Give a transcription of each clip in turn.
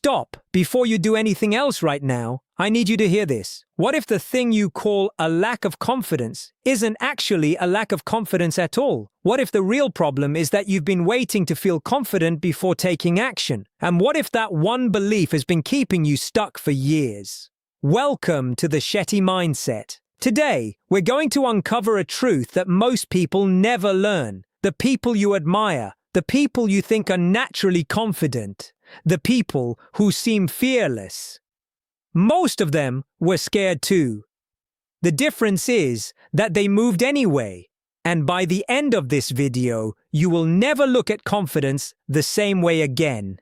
Stop before you do anything else right now. I need you to hear this. What if the thing you call a lack of confidence isn't actually a lack of confidence at all? What if the real problem is that you've been waiting to feel confident before taking action? And what if that one belief has been keeping you stuck for years? Welcome to the Shetty Mindset. Today, we're going to uncover a truth that most people never learn. The people you admire, the people you think are naturally confident, the people who seem fearless. Most of them were scared too. The difference is that they moved anyway, and by the end of this video, you will never look at confidence the same way again.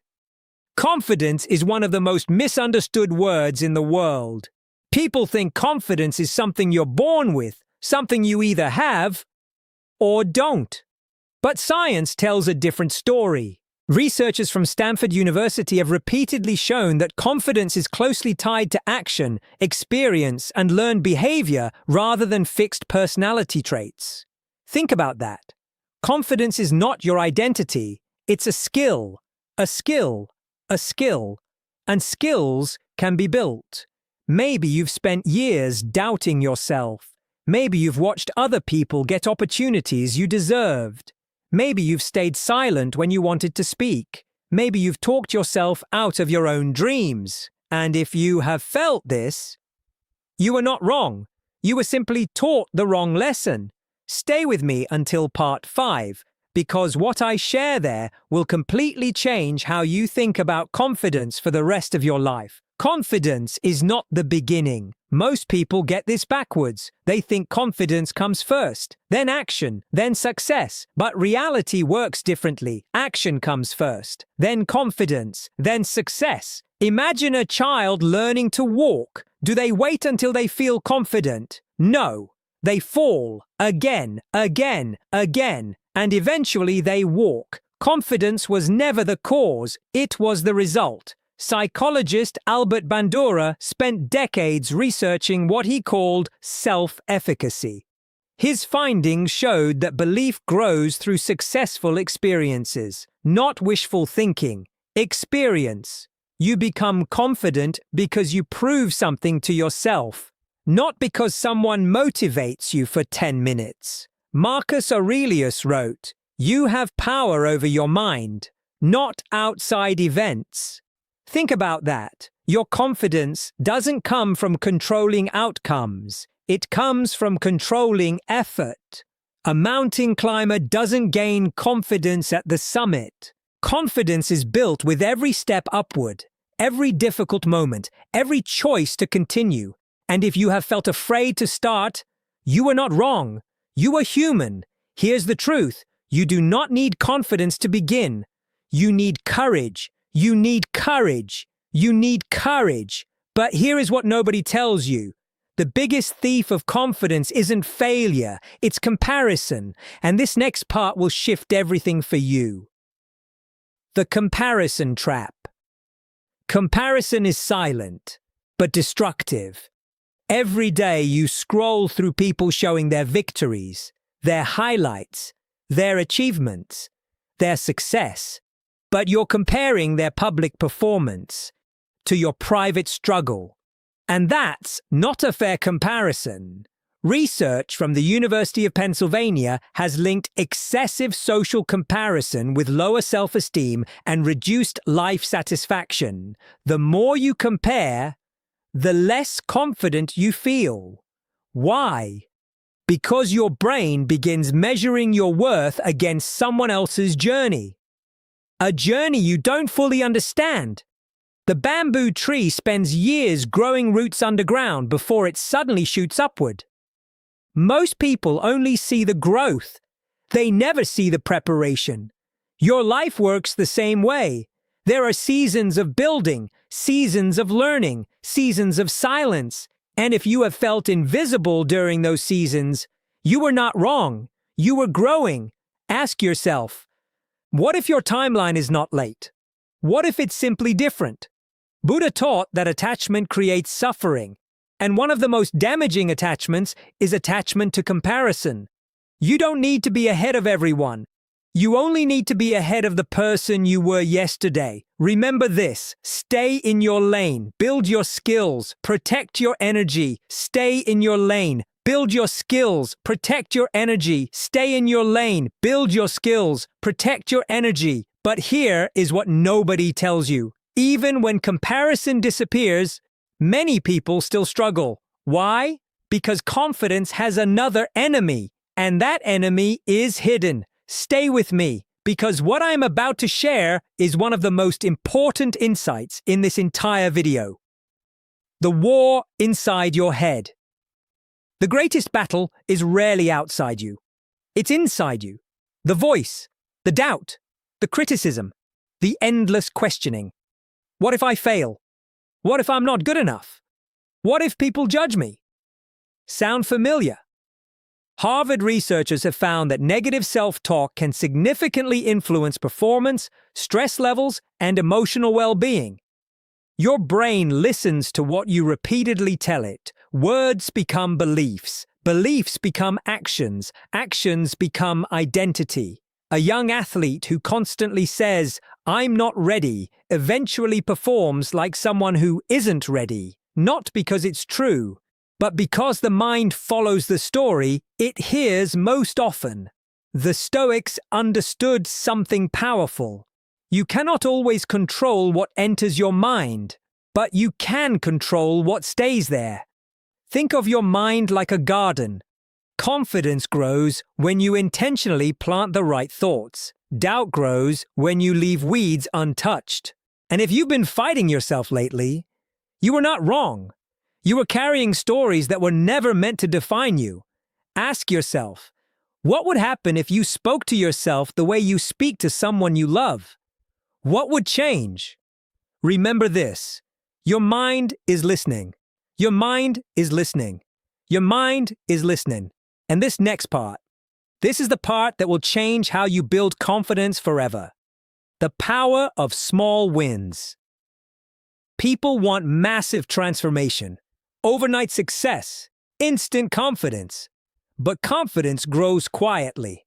Confidence is one of the most misunderstood words in the world. People think confidence is something you're born with, something you either have or don't. But science tells a different story. Researchers from Stanford University have repeatedly shown that confidence is closely tied to action, experience, and learned behavior rather than fixed personality traits. Think about that. Confidence is not your identity, it's a skill, a skill, a skill, and skills can be built. Maybe you've spent years doubting yourself. Maybe you've watched other people get opportunities you deserved. Maybe you've stayed silent when you wanted to speak. Maybe you've talked yourself out of your own dreams. And if you have felt this, you are not wrong. You were simply taught the wrong lesson. Stay with me until part 5, because what I share there will completely change how you think about confidence for the rest of your life. Confidence is not the beginning. Most people get this backwards. They think confidence comes first, then action, then success. But reality works differently. Action comes first, then confidence, then success. Imagine a child learning to walk. Do they wait until they feel confident? No. They fall again, again, again, and eventually they walk. Confidence was never the cause, it was the result. Psychologist Albert Bandura spent decades researching what he called self-efficacy. His findings showed that belief grows through successful experiences, not wishful thinking. Experience. You become confident because you prove something to yourself, not because someone motivates you for 10 minutes. Marcus Aurelius wrote, "You have power over your mind, not outside events." Think about that. Your confidence doesn't come from controlling outcomes. It comes from controlling effort. A mountain climber doesn't gain confidence at the summit. Confidence is built with every step upward, every difficult moment, every choice to continue. And if you have felt afraid to start, you are not wrong. You are human. Here's the truth. You do not need confidence to begin. You need courage. You need courage. You need courage. But here is what nobody tells you. The biggest thief of confidence isn't failure, it's comparison. And this next part will shift everything for you. The comparison trap. Comparison is silent, but destructive. Every day you scroll through people showing their victories, their highlights, their achievements, their success. But you're comparing their public performance to your private struggle. And that's not a fair comparison. Research from the University of Pennsylvania has linked excessive social comparison with lower self-esteem and reduced life satisfaction. The more you compare, the less confident you feel. Why? Because your brain begins measuring your worth against someone else's journey. A journey you don't fully understand. The bamboo tree spends years growing roots underground before it suddenly shoots upward. Most people only see the growth. They never see the preparation. Your life works the same way. There are seasons of building, seasons of learning, seasons of silence. And if you have felt invisible during those seasons, you were not wrong. You were growing. Ask yourself, what if your timeline is not late? What if it's simply different? Buddha taught that attachment creates suffering, and one of the most damaging attachments is attachment to comparison. You don't need to be ahead of everyone. You only need to be ahead of the person you were yesterday. Remember this: stay in your lane, build your skills, protect your energy, stay in your lane, build your skills, protect your energy, stay in your lane, build your skills, protect your energy. But here is what nobody tells you. Even when comparison disappears, many people still struggle. Why? Because confidence has another enemy, and that enemy is hidden. Stay with me, because what I'm about to share is one of the most important insights in this entire video. The war inside your head. The greatest battle is rarely outside you. It's inside you. The voice, the doubt, the criticism, the endless questioning. What if I fail? What if I'm not good enough? What if people judge me? Sound familiar? Harvard researchers have found that negative self-talk can significantly influence performance, stress levels, and emotional well-being. Your brain listens to what you repeatedly tell it. Words become beliefs. Beliefs become actions. Actions become identity. A young athlete who constantly says, "I'm not ready," eventually performs like someone who isn't ready, not because it's true, but because the mind follows the story it hears most often. The Stoics understood something powerful. You cannot always control what enters your mind, but you can control what stays there. Think of your mind like a garden. Confidence grows when you intentionally plant the right thoughts. Doubt grows when you leave weeds untouched. And if you've been fighting yourself lately, you were not wrong. You were carrying stories that were never meant to define you. Ask yourself, what would happen if you spoke to yourself the way you speak to someone you love? What would change? Remember this: your mind is listening. Your mind is listening. Your mind is listening. And this next part, this is the part that will change how you build confidence forever. The power of small wins. People want massive transformation, overnight success, instant confidence. But confidence grows quietly.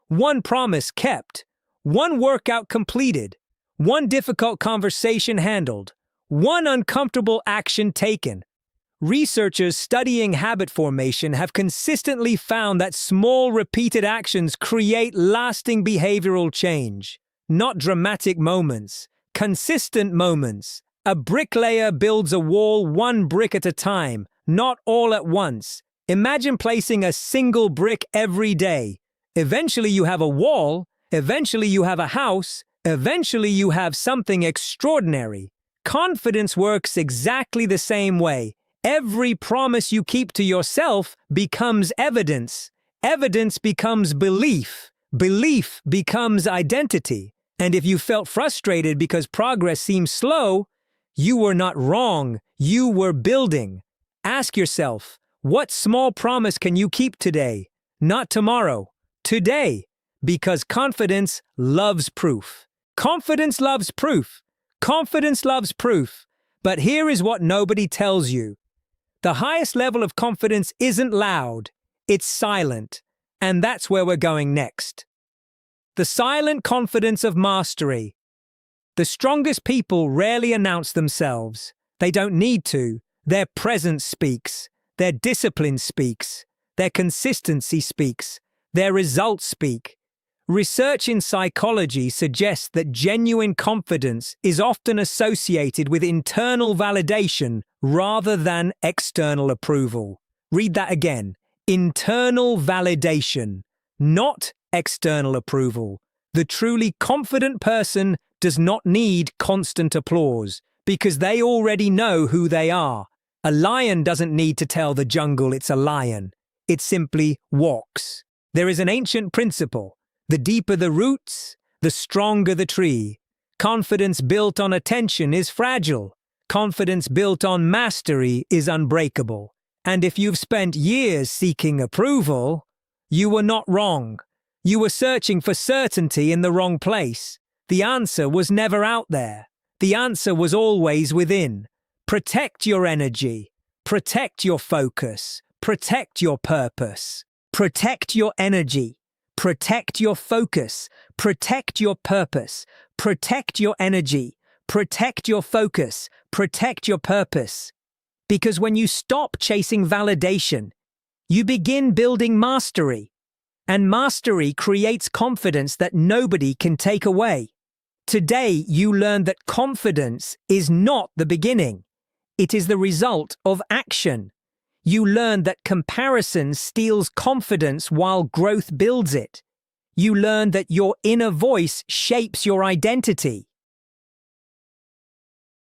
One promise kept, one workout completed, one difficult conversation handled, one uncomfortable action taken. Researchers studying habit formation have consistently found that small repeated actions create lasting behavioral change. Not dramatic moments, consistent moments. A bricklayer builds a wall one brick at a time, not all at once. Imagine placing a single brick every day. Eventually you have a wall, eventually you have a house, eventually you have something extraordinary. Confidence works exactly the same way. Every promise you keep to yourself becomes evidence. Evidence becomes belief. Belief becomes identity. And if you felt frustrated because progress seemed slow, you were not wrong. You were building. Ask yourself, what small promise can you keep today? Not tomorrow. Today. Because confidence loves proof. Confidence loves proof. Confidence loves proof. But here is what nobody tells you. The highest level of confidence isn't loud, it's silent. And that's where we're going next. The silent confidence of mastery. The strongest people rarely announce themselves. They don't need to. Their presence speaks. Their discipline speaks. Their consistency speaks. Their results speak. Research in psychology suggests that genuine confidence is often associated with internal validation rather than external approval. Read that again. Internal validation, not external approval. The truly confident person does not need constant applause because they already know who they are. A lion doesn't need to tell the jungle it's a lion. It simply walks. There is an ancient principle. The deeper the roots, the stronger the tree. Confidence built on attention is fragile. Confidence built on mastery is unbreakable. And if you've spent years seeking approval, you were not wrong. You were searching for certainty in the wrong place. The answer was never out there. The answer was always within. Protect your energy. Protect your focus. Protect your purpose. Protect your energy. Protect your focus. Protect your purpose. Protect your energy. Protect your focus. Protect your purpose. Because when you stop chasing validation, you begin building mastery. And mastery creates confidence that nobody can take away. Today, you learn that confidence is not the beginning. It is the result of action. You learn that comparison steals confidence while growth builds it. You learn that your inner voice shapes your identity.